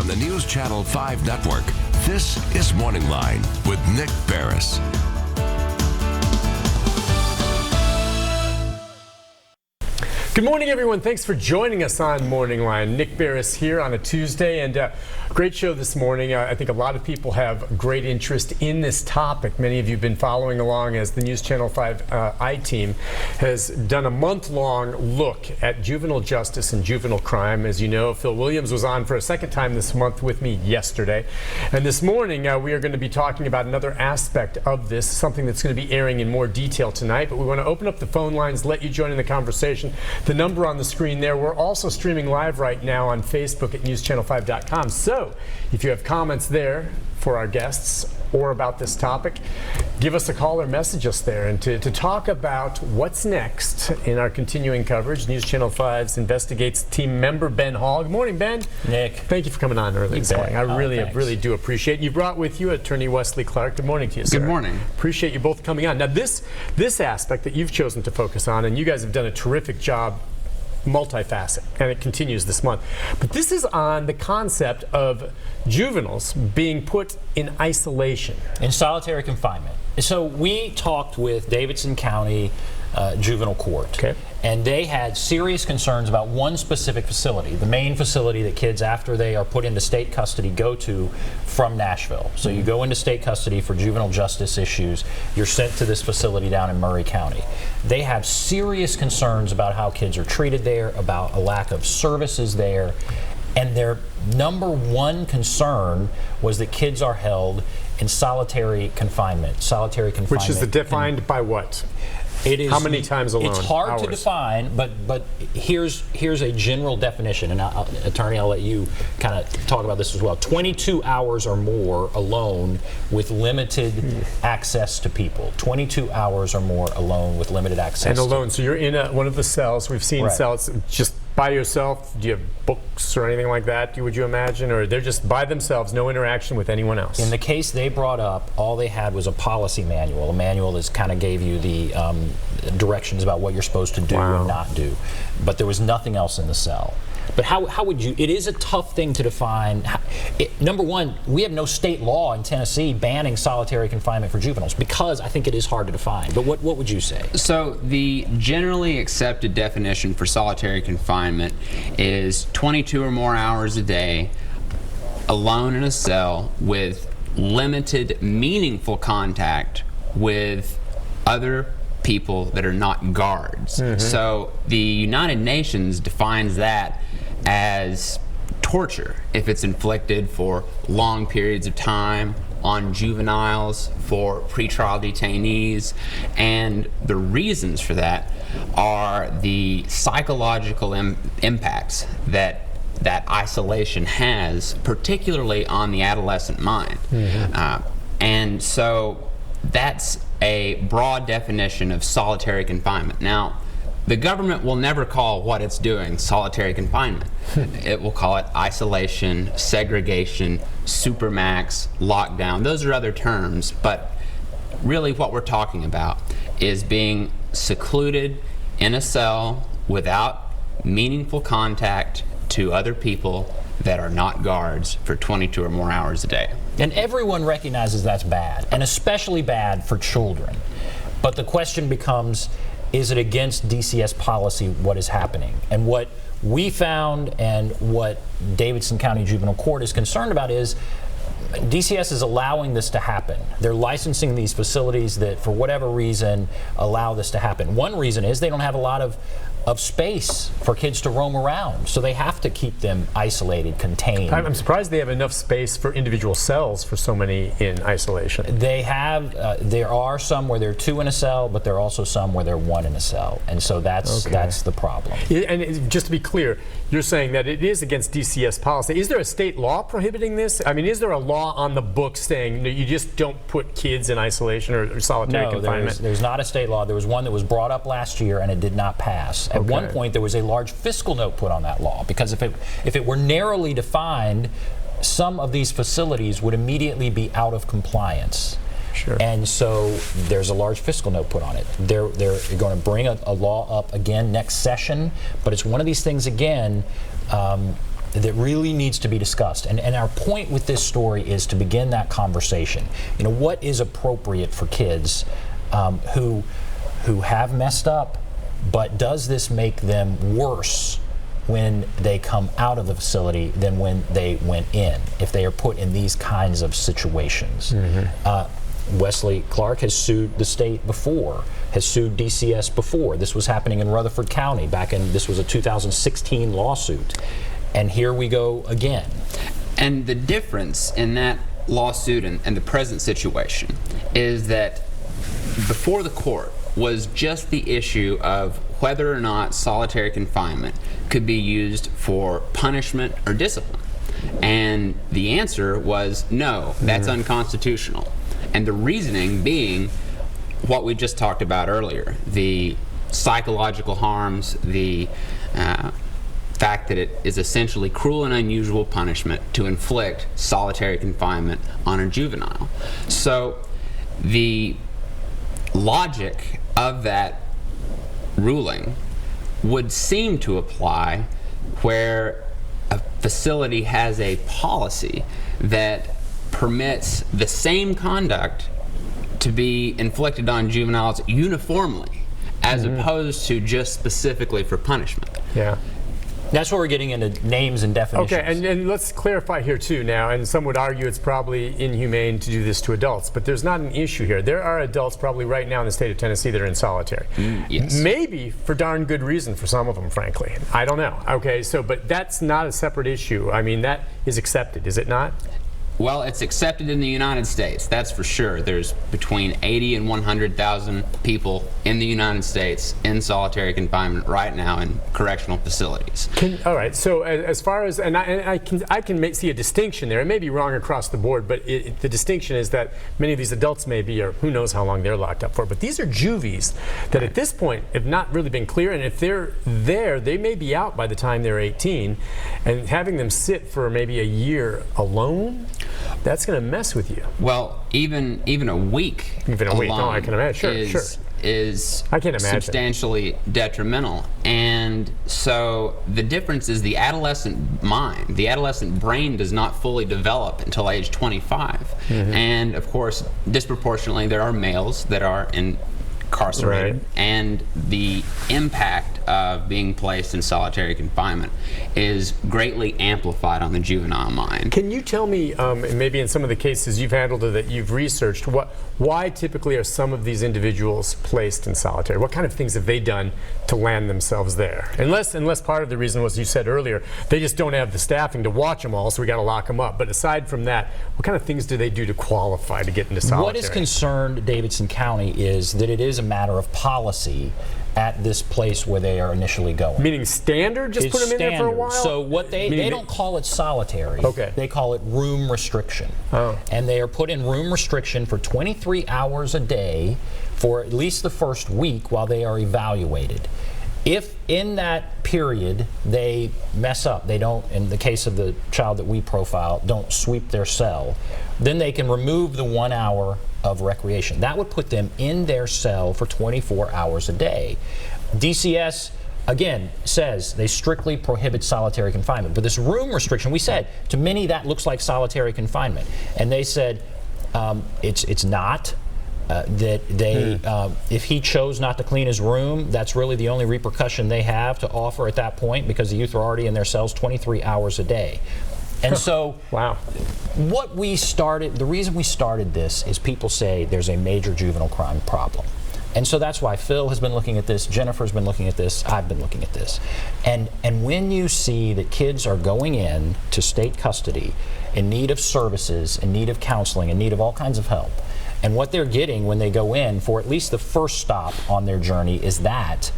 on the News Channel 5 network. This is MorningLine with Nick Barris. Good morning, everyone. Thanks for joining us on MorningLine. Nick Barris here on a Tuesday, and great show this morning. I think a lot of people have great interest in this topic. Many of you have been following along as the News Channel 5 I-team has done a month-long look at juvenile justice and juvenile crime. As you know, Phil Williams was on for a second time this month with me yesterday. And this morning, we are going to be talking about another aspect of this, something that's going to be airing in more detail tonight. But we want to open up the phone lines, let you join in the conversation. The number on the screen there. We're also streaming live right now on Facebook at newschannel5.com. So if you have comments there for our guests or about this topic, give us a call or message us there. And to talk about what's next in our continuing coverage, News Channel 5's Investigates team member Ben Hall. Good morning, Ben. Nick. Thank you for coming on early this morning. I really do appreciate it. You brought with you attorney Wesley Clark. Good morning to you, sir. Good morning. Appreciate you both coming on. Now, this aspect that you've chosen to focus on, and you guys have done a terrific job, multifaceted, and it continues this month. But this is on the concept of juveniles being put in isolation. In solitary confinement. So we talked with Davidson County Juvenile Court, and they had serious concerns about one specific facility, the main facility that kids, after they are put into state custody, go to from Nashville. So you go into state custody for juvenile justice issues, you're sent to this facility down in Murray County. They have serious concerns about how kids are treated there, about a lack of services there, and their number one concern was that kids are held in solitary confinement. Solitary confinement. Which is defined by what? It is, how many times alone? It's hard hours? To define, but here's a general definition, and attorney, I'll let you kind of talk about this as well. 22 hours or more alone with limited access to people. 22 hours or more alone with limited access. And alone, so you're in one of the cells. We've seen cells just by yourself. Do you have books or anything like that, would you imagine? Or they're just by themselves, no interaction with anyone else? In the case they brought up, all they had was a policy manual. A manual that kind of gave you the directions about what you're supposed to do and not do. But there was nothing else in the cell. But how would you, it is a tough thing to define. Number one, we have no state law in Tennessee banning solitary confinement for juveniles because I think it is hard to define. But what would you say? So the generally accepted definition for solitary confinement is 22 or more hours a day alone in a cell with limited meaningful contact with other people that are not guards. So the United Nations defines that as torture if it's inflicted for long periods of time on juveniles, for pretrial detainees, and the reasons for that are the psychological impacts that isolation has, particularly on the adolescent mind. And so that's a broad definition of solitary confinement. Now, the government will never call what it's doing solitary confinement. It will call it isolation, segregation, supermax, lockdown. Those are other terms, but really what we're talking about is being secluded in a cell without meaningful contact to other people that are not guards for 22 or more hours a day. And everyone recognizes that's bad, and especially bad for children. But the question becomes, is it against DCS policy what is happening? And what we found and what Davidson County Juvenile Court is concerned about is DCS is allowing this to happen. They're licensing these facilities that, for whatever reason, allow this to happen. One reason is they don't have a lot of space for kids to roam around, so they have to keep them isolated, contained. I'm surprised they have enough space for individual cells for so many in isolation. They have, there are some where there are 2 in a cell, but there are also some where there are 1 in a cell, and so that's the problem. And just to be clear, you're saying that it is against DCS policy. Is there a state law prohibiting this? I mean, is there a law on the books saying you just don't put kids in isolation or solitary confinement? No, there's not a state law. There was one that was brought up last year and it did not pass. At one point, there was a large fiscal note put on that law because if it were narrowly defined, some of these facilities would immediately be out of compliance. Sure. And so there's a large fiscal note put on it. They're going to bring a law up again next session, but it's one of these things again. that really needs to be discussed. And our point with this story is to begin that conversation. You know, what is appropriate for kids who have messed up, but does this make them worse when they come out of the facility than when they went in, if they are put in these kinds of situations? Wesley Clark has sued the state before, has sued DCS before. This was happening in Rutherford County this was a 2016 lawsuit. And here we go again. And the difference in that lawsuit and the present situation is that before the court was just the issue of whether or not solitary confinement could be used for punishment or discipline. And the answer was no, that's unconstitutional. And the reasoning being what we just talked about earlier, the psychological harms, the fact that it is essentially cruel and unusual punishment to inflict solitary confinement on a juvenile. So the logic of that ruling would seem to apply where a facility has a policy that permits the same conduct to be inflicted on juveniles uniformly, as opposed to just specifically for punishment. Yeah. That's where we're getting into names and definitions. Okay, and let's clarify here too now, and some would argue it's probably inhumane to do this to adults, but there's not an issue here. There are adults probably right now in the state of Tennessee that are in solitary. Yes. Maybe for darn good reason for some of them, frankly. I don't know. Okay, so, but that's not a separate issue. I mean, that is accepted, is it not? Well, it's accepted in the United States, that's for sure. There's between 80 and 100,000 people in the United States in solitary confinement right now in correctional facilities. All right, so as far as, and I can see a distinction there. It may be wrong across the board, but the distinction is that many of these adults may be, or who knows how long they're locked up for, but these are juvies that at this point have not really been clear, and if they're there, they may be out by the time they're 18, and having them sit for maybe a year alone, that's going to mess with you. Well, even a week. Even a week. No, I can imagine. Sure. Is I can imagine. Substantially detrimental. And so the difference is the adolescent mind, the adolescent brain does not fully develop until age 25. And of course, disproportionately, there are males that are incarcerated, right. And the impact of being placed in solitary confinement is greatly amplified on the juvenile mind. Can you tell me, maybe in some of the cases you've handled or that you've researched, why typically are some of these individuals placed in solitary? What kind of things have they done to land themselves there? Unless part of the reason was, you said earlier, they just don't have the staffing to watch them all, so we got to lock them up. But aside from that, what kind of things do they do to qualify to get into solitary? What is concerned Davidson County is that it is a matter of policy at this place where they are initially going. Meaning standard? Just put them in there for a while? So what they don't call it solitary. Okay. They call it room restriction. Oh. And they are put in room restriction for 23 hours a day for at least the first week while they are evaluated. If in that period they mess up, they don't, in the case of the child that we profile, don't sweep their cell, then they can remove the 1 hour of recreation. That would put them in their cell for 24 hours a day. DCS, again, says they strictly prohibit solitary confinement. But this room restriction, we said, to many that looks like solitary confinement. And they said it's not. That they, if he chose not to clean his room, that's really the only repercussion they have to offer at that point, because the youth are already in their cells 23 hours a day. And so, wow. The reason we started this is people say there's a major juvenile crime problem. And so that's why Phil has been looking at this, Jennifer's been looking at this, I've been looking at this. And when you see that kids are going in to state custody in need of services, in need of counseling, in need of all kinds of help, and what they're getting when they go in for at least the first stop on their journey is that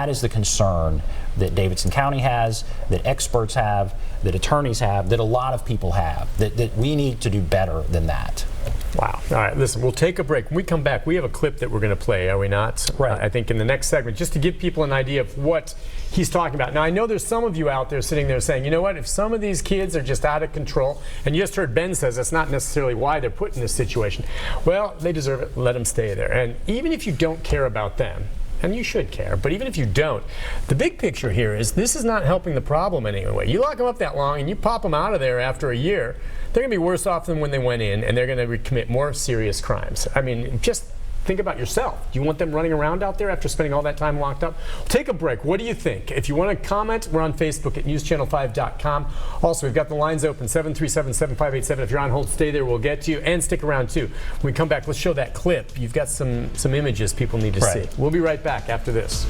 is the concern that Davidson County has, that experts have, that attorneys have, that a lot of people have, that we need to do better than that. Wow. All right, listen, we'll take a break. When we come back, we have a clip that we're going to play, are we not? Right. I think in the next segment, just to give people an idea of what he's talking about. Now, I know there's some of you out there sitting there saying, you know what, if some of these kids are just out of control, and you just heard Ben says that's not necessarily why they're put in this situation, well, they deserve it. Let them stay there. And even if you don't care about them, and you should care, but even if you don't, the big picture here is this is not helping the problem in any way. You lock them up that long and you pop them out of there after a year, they're going to be worse off than when they went in, and they're going to commit more serious crimes. I mean, just think about yourself. Do you want them running around out there after spending all that time locked up? Take a break. What do you think? If you want to comment, we're on Facebook at newschannel5.com. Also, we've got the lines open, 737-7587. If you're on hold, stay there. We'll get to you. And stick around, too. When we come back, let's show that clip. You've got some images people need to see. We'll be right back after this.